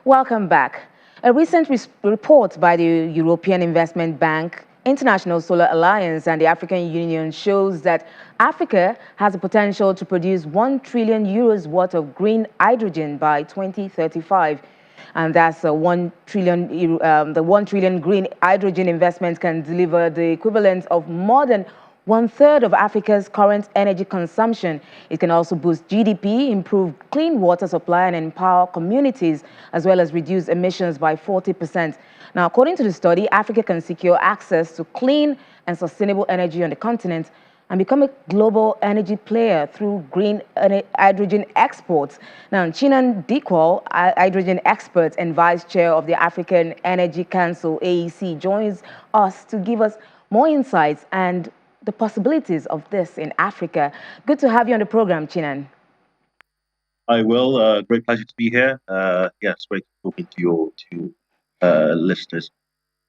Welcome back. A recent report by the European Investment Bank, International Solar Alliance, and the African Union shows that Africa has the potential to produce 1 trillion euros worth of green hydrogen by 2035. And that's a 1 trillion, the 1 trillion green hydrogen investment can deliver the equivalent of more than one-third of Africa's current energy consumption. It can also boost GDP, improve clean water supply, and empower communities, as well as reduce emissions by 40%. Now, according to the study, Africa can secure access to clean and sustainable energy on the continent and become a global energy player through green hydrogen exports. Now, Chinnan Dikwal, hydrogen expert and vice chair of the African Energy Council, AEC, joins us to give us more insights and the possibilities of this in Africa. Good to have you on the program, Chinnan. I will. Great pleasure to be here. It's great talking to your listeners.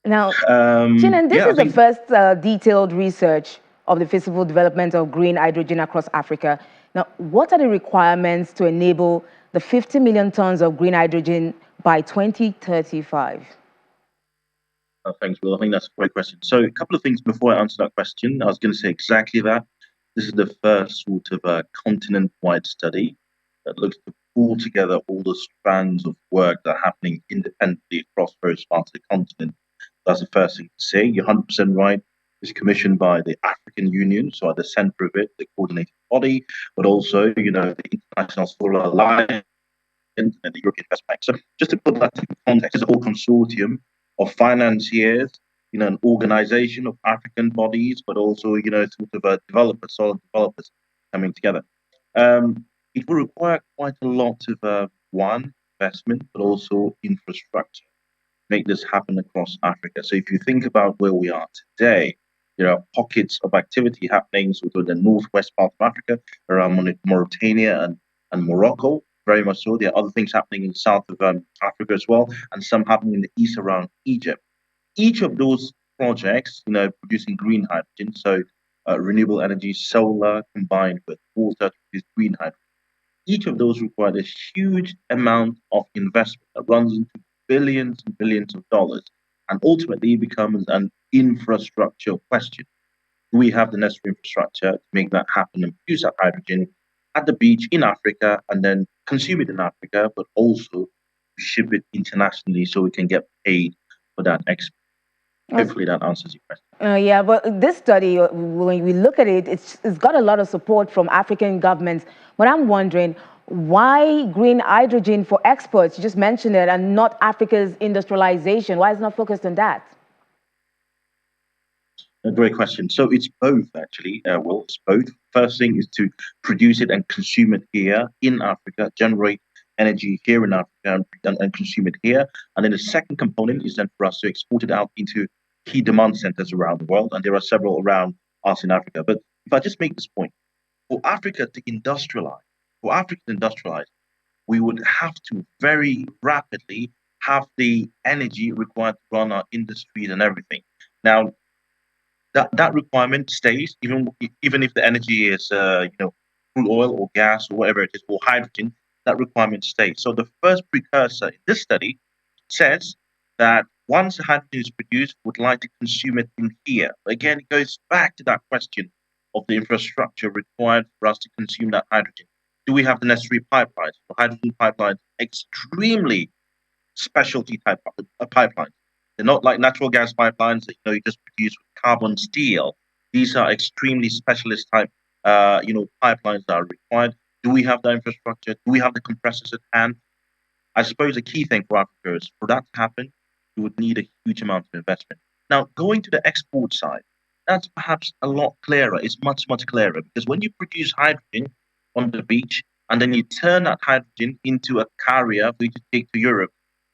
Now, Chinnan, this is the first detailed research of the feasible development of green hydrogen across Africa. Now, what are the requirements to enable the 50 million tons of green hydrogen by 2035? Thanks, Will. I think that's a great question. So a couple of things before I answer that question. I was going to say exactly that. This is the first sort of continent-wide study that looks to pull together all the strands of work that are happening independently across various parts of the continent. That's the first thing to say. You're 100% right. It's commissioned by the African Union, so at the center of it, the coordinating body, but also, the International Solar Alliance and the European Investment Bank. So just to put that in context, it's a whole consortium of financiers, an organization of African bodies, but also, sort of developers, solid developers coming together. It will require quite a lot of investment, but also infrastructure to make this happen across Africa. So if you think about where we are today, there are pockets of activity happening sort of the northwest part of Africa, around Mauritania and Morocco. Very much so. There are other things happening in the south of Africa as well, and some happening in the east around Egypt. Each of those projects, producing green hydrogen, so renewable energy, solar combined with water to produce green hydrogen. Each of those requires a huge amount of investment that runs into billions and billions of dollars, and ultimately becomes an infrastructure question. Do we have the necessary infrastructure to make that happen and produce that hydrogen at the beach in Africa and then consume it in Africa, but also ship it internationally so we can get paid for that export? Hopefully that answers your question. Yeah, but this study, when we look at it, it's got a lot of support from African governments. But I'm wondering, why green hydrogen for exports? You just mentioned it, and not Africa's industrialization. Why is it not focused on that? A great question. So it's both, actually. Well, it's both. First thing is to produce it and consume it here in Africa, generate energy here in Africa and consume it here. And then the second component is then for us to export it out into key demand centers around the world. And there are several around us in Africa. But if I just make this point, for Africa to industrialize, we would have to very rapidly have the energy required to run our industries and everything. Now, that requirement stays even if the energy is crude oil or gas or whatever it is, or hydrogen. That requirement stays. So the first precursor in this study says that once the hydrogen is produced, we would like to consume it in here. Again, it goes back to that question of the infrastructure required for us to consume that hydrogen. Do we have the necessary pipelines? For hydrogen pipelines, extremely specialty type pipelines. They're not like natural gas pipelines that you just produce with carbon steel. These are extremely specialist type pipelines that are required. Do we have the infrastructure? Do we have the compressors at hand? I suppose the key thing for Africa is for that to happen, you would need a huge amount of investment. Now, going to the export side, that's perhaps a lot clearer. It's much, much clearer, because when you produce hydrogen on the beach and then you turn that hydrogen into a carrier for you to take to Europe,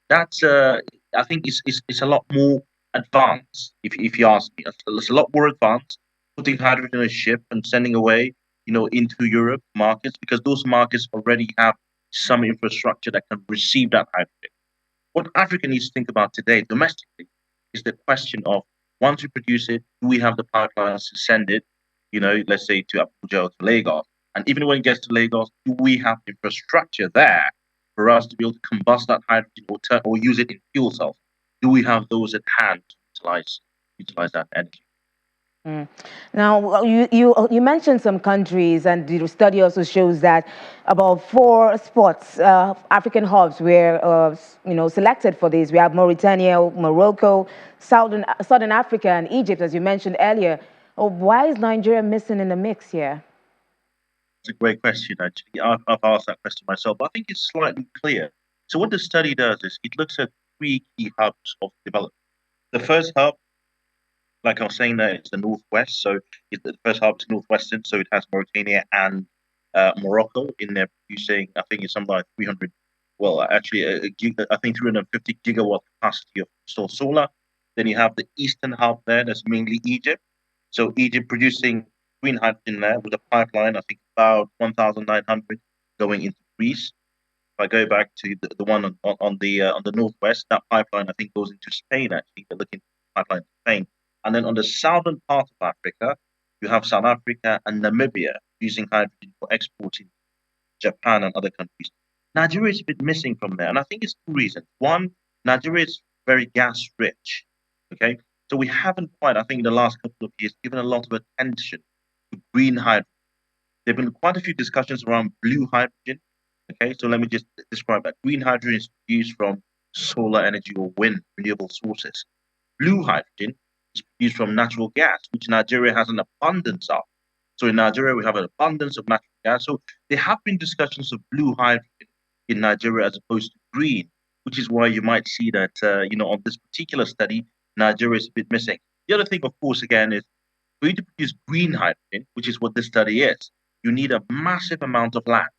that's I think it's a lot more advanced, if you ask me. It's a lot more advanced putting hydrogen on a ship and sending away, into Europe markets, because those markets already have some infrastructure that can receive that hydrogen. What Africa needs to think about today domestically is the question of, once we produce it, do we have the pipelines to send it, let's say to Abuja or to Lagos? And even when it gets to Lagos, do we have infrastructure there for us to be able to combust that hydrogen or use it in fuel cells? Do we have those at hand to utilize that energy? Now, you mentioned some countries, and the study also shows that about 4 spots, African hubs, were selected for this. We have Mauritania, Morocco, Southern Africa, and Egypt, as you mentioned earlier. Why is Nigeria missing in the mix here? It's a great question, actually. I've asked that question myself, but I think it's slightly clear. So what the study does is it looks at 3 key hubs of development. The first hub, like I was saying, there it's the northwest. So the first hub is northwestern, so it has Mauritania and Morocco in there producing. I think it's something like 300. Well, actually, I think 350 gigawatt capacity of installed solar. Then you have the eastern hub there. That's mainly Egypt. So Egypt producing green hydrogen there with a pipeline. I think about 1,900 going into Greece. If I go back to the one on the northwest, that pipeline I think goes into Spain. Actually, they're looking at pipeline to Spain. And then on the southern part of Africa, you have South Africa and Namibia using hydrogen for exporting to Japan and other countries. Nigeria is a bit missing from there, and I think it's 2 reasons. One, Nigeria is very gas rich. Okay, so we haven't quite, I think, in the last couple of years, given a lot of attention to green hydrogen. There have been quite a few discussions around blue hydrogen. Okay, so let me just describe that. Green hydrogen is produced from solar energy or wind, renewable sources. Blue hydrogen is produced from natural gas, which Nigeria has an abundance of. So in Nigeria, we have an abundance of natural gas. So there have been discussions of blue hydrogen in Nigeria as opposed to green, which is why you might see that, on this particular study, Nigeria is a bit missing. The other thing, of course, again, is for you to produce green hydrogen, which is what this study is, you need a massive amount of land.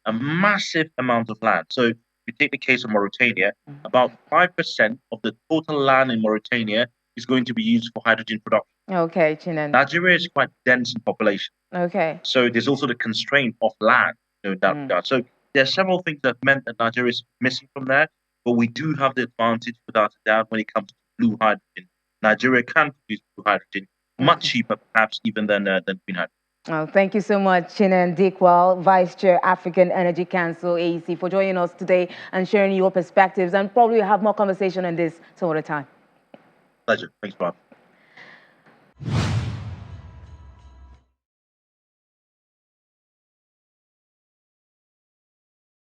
A massive amount of land. So if you take the case of Mauritania, about 5% of the total land in Mauritania is going to be used for hydrogen production. Okay, Chinnan. Nigeria is quite dense in population. Okay. So there's also the constraint of land in that regard. So there are several things that meant that Nigeria is missing from there, but we do have the advantage without a doubt when it comes to blue hydrogen. Nigeria can produce blue hydrogen much cheaper, perhaps even than green hydrogen. Oh, thank you so much, Chinnan Dikwal, Vice Chair, African Energy Council, AEC, for joining us today and sharing your perspectives. And probably have more conversation on this some other time. Pleasure. Thanks, Bob.